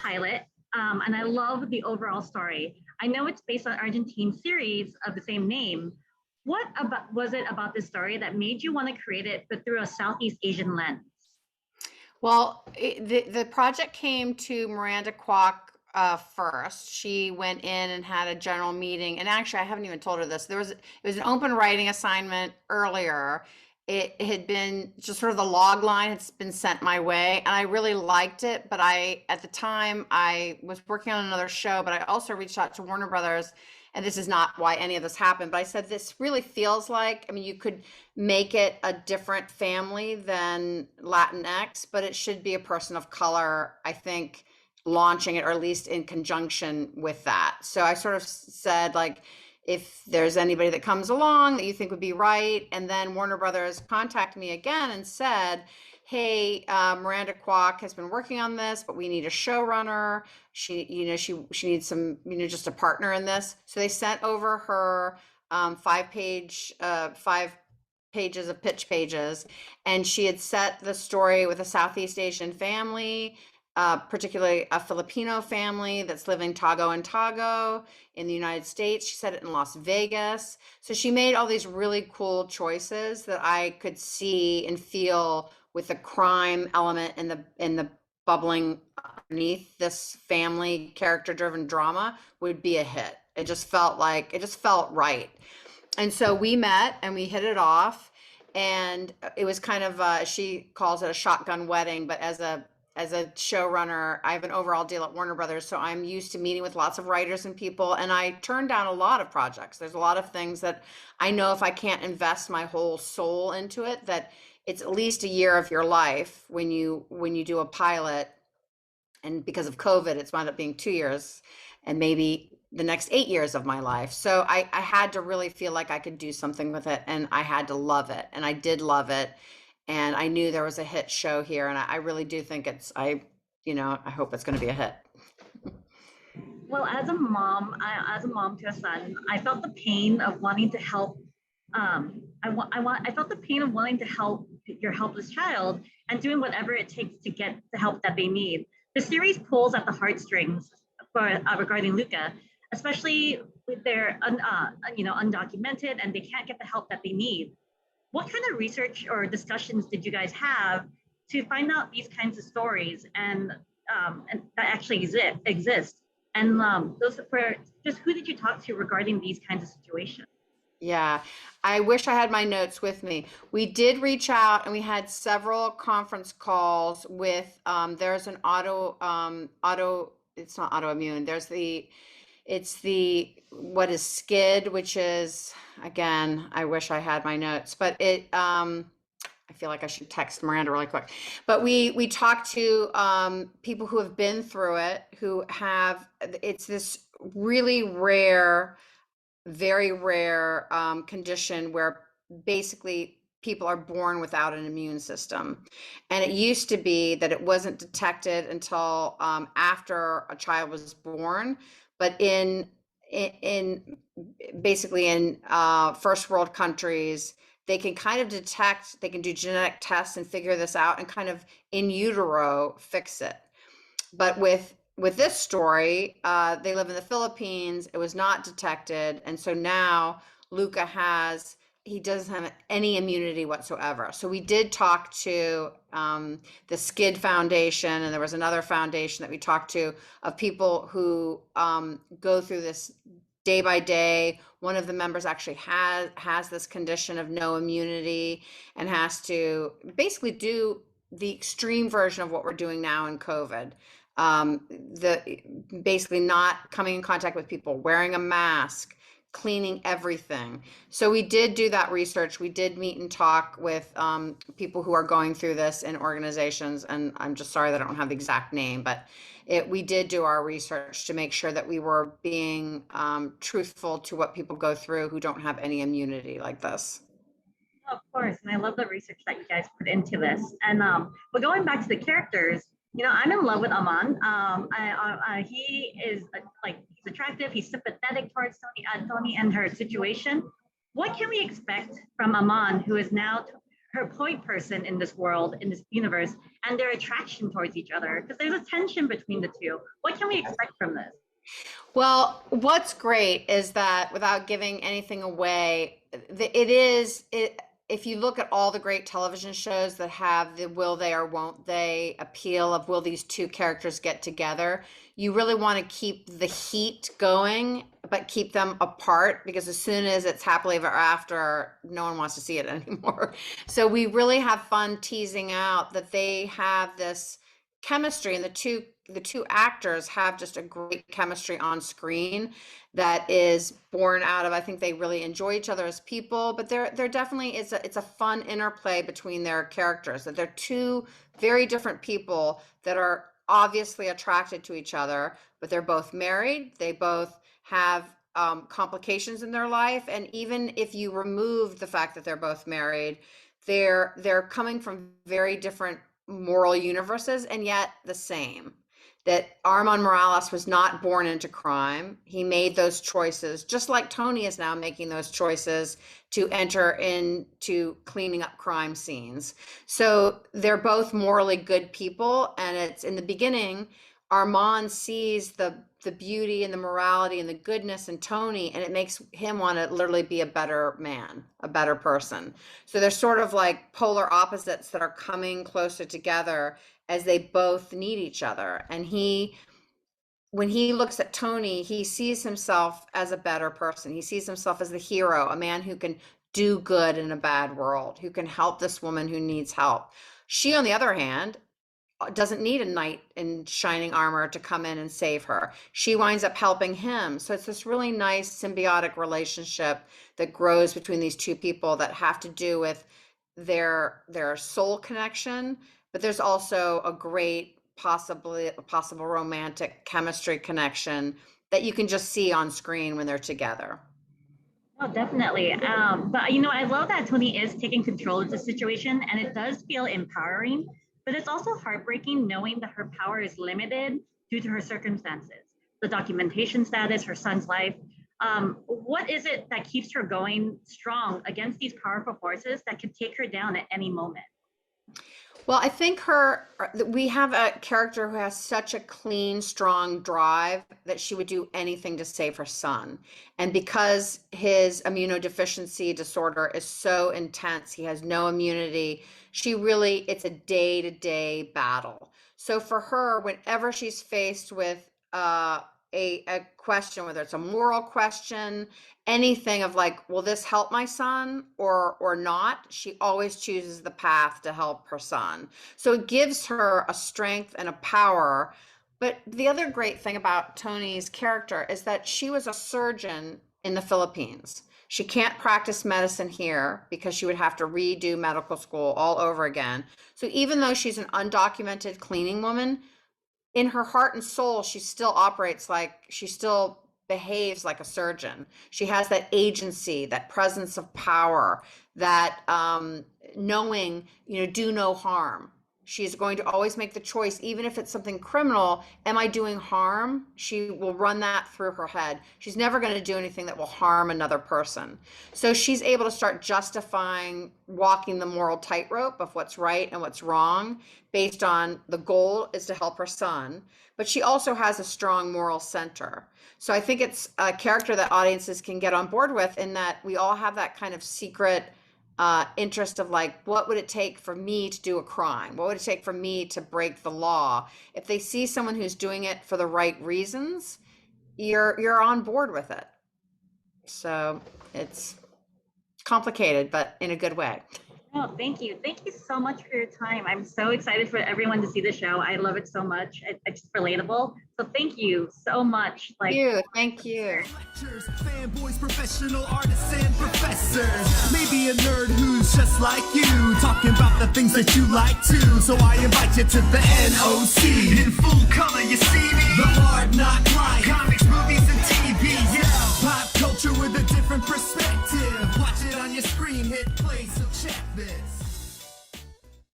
pilot, and I love the overall story. I know it's based on Argentine series of the same name. What about was it about this story that made you want to create it, but through a Southeast Asian lens? Well, the project came to Miranda Kwok first. She went in and had a general meeting, and actually, I haven't even told her this. It was an open writing assignment earlier. It had been just sort of the log line had been sent my way, and I really liked it. But at the time, I was working on another show, but I also reached out to Warner Brothers, and this is not why any of this happened. But I said, this really feels like, I mean, you could make it a different family than Latinx, but it should be a person of color, I think, launching it, or at least in conjunction with that. So I sort of said, like, if there's anybody that comes along that you think would be right. And then Warner Brothers contacted me again and said, hey, Miranda Kwok has been working on this, but we need a showrunner. She needs some, just a partner in this. So they sent over her 5 pages of pitch pages, and she had set the story with a Southeast Asian family, particularly a Filipino family that's living Tago and Tago in the United States. She set it in Las Vegas. So she made all these really cool choices that I could see and feel with the crime element in the bubbling underneath. This family character driven drama would be a hit. It just felt right. And so we met and we hit it off, and it was kind of she calls it a shotgun wedding, but as a showrunner, I have an overall deal at Warner Brothers, so I'm used to meeting with lots of writers and people, and I turn down a lot of projects. There's a lot of things that I know if I can't invest my whole soul into it, that it's at least a year of your life when you do a pilot. And because of COVID, it's wound up being 2 years and maybe the next 8 years of my life. So I had to really feel like I could do something with it, and I had to love it. And I did love it. And I knew there was a hit show here. And I really do think I hope it's going to be a hit. Well, as a mom to a son, I felt the pain of wanting to help. I felt the pain of wanting to help your helpless child and doing whatever it takes to get the help that they need. The series pulls at the heartstrings regarding Luca, especially with their undocumented and they can't get the help that they need. What kind of research or discussions did you guys have to find out these kinds of stories and that actually exist? And those for just who did you talk to regarding these kinds of situations? Yeah, I wish I had my notes with me. We did reach out and we had several conference calls with there's an it's not autoimmune. It's the what is SCID, which is, again, I wish I had my notes, but I feel like I should text Miranda really quick. But we talked to people who have been through it, who have, it's this really rare, very rare condition where basically people are born without an immune system. And it used to be that it wasn't detected until after a child was born. But in basically in first world countries, they can kind of detect, they can do genetic tests and figure this out and kind of in utero fix it. But with this story, they live in the Philippines. It was not detected, and so now Luca he doesn't have any immunity whatsoever. So we did talk to the SCID Foundation, and there was another foundation that we talked to of people who go through this day by day. One of the members actually has this condition of no immunity and has to basically do the extreme version of what we're doing now in COVID. The basically not coming in contact with people, wearing a mask, cleaning everything. So we did do that research. We did meet and talk with people who are going through this in organizations, and I'm just sorry that I don't have the exact name, but we did do our research to make sure that we were being truthful to what people go through who don't have any immunity like this. Of course, and I love the research that you guys put into this. And but going back to the characters, I'm in love with Aman. He is he's attractive. He's sympathetic towards Tony and her situation. What can we expect from Aman, who is now her point person in this world, in this universe, and their attraction towards each other, because there's a tension between the two. What can we expect from this? Well, what's great is that without giving anything away, it is it. If you look at all the great television shows that have the will they or won't they appeal of will these two characters get together, you really want to keep the heat going, but keep them apart because as soon as it's happily ever after, no one wants to see it anymore. So we really have fun teasing out that they have this chemistry and the two actors have just a great chemistry on screen that is born out of I think they really enjoy each other as people, but there definitely is it's a fun interplay between their characters that they're two very different people that are obviously attracted to each other, but they're both married, they both have complications in their life, and even if you remove the fact that they're both married, they're coming from very different moral universes and yet the same. That Armand Morales was not born into crime. He made those choices, just like Tony is now making those choices to enter into cleaning up crime scenes. So they're both morally good people. And it's in the beginning, Armand sees the beauty and the morality and the goodness in Tony, and it makes him want to literally be a better man, a better person. So they're sort of like polar opposites that are coming closer together as they both need each other. And when he looks at Tony, he sees himself as a better person. He sees himself as the hero, a man who can do good in a bad world, who can help this woman who needs help. She, on the other hand, doesn't need a knight in shining armor to come in and save her. She winds up helping him. So it's this really nice symbiotic relationship that grows between these two people that have to do with their soul connection, but there's also a great possible romantic chemistry connection that you can just see on screen when they're together. Oh, definitely. But I love that Tony is taking control of the situation, and it does feel empowering. But it's also heartbreaking knowing that her power is limited due to her circumstances, the documentation status, her son's life. What is it that keeps her going strong against these powerful forces that could take her down at any moment? Well, I think we have a character who has such a clean, strong drive that she would do anything to save her son. And because his immunodeficiency disorder is so intense, he has no immunity, it's a day-to-day battle. So for her, whenever she's faced with a question, whether it's a moral question, anything of like, will this help my son or not? She always chooses the path to help her son. So it gives her a strength and a power. But the other great thing about Tony's character is that she was a surgeon in the Philippines. She can't practice medicine here because she would have to redo medical school all over again. So even though she's an undocumented cleaning woman, in her heart and soul, she still behaves like a surgeon. She has that agency, that presence of power, that knowing, do no harm. She's going to always make the choice, even if it's something criminal. Am I doing harm? She will run that through her head. She's never going to do anything that will harm another person. So she's able to start justifying walking the moral tightrope of what's right and what's wrong based on the goal is to help her son. But she also has a strong moral center. So I think it's a character that audiences can get on board with in that we all have that kind of secret interest of like, what would it take for me to do a crime? What would it take for me to break the law? If they see someone who's doing it for the right reasons, you're on board with it. So it's complicated, but in a good way. Oh, thank you. Thank you so much for your time. I'm so excited for everyone to see the show. I love it so much. It's just relatable. So thank you so much. Thank you. Lectures, fanboys, professional artists, and professors. Maybe a nerd who's just like you, talking about the things that you like too. So I invite you to the NOC in full color. You see.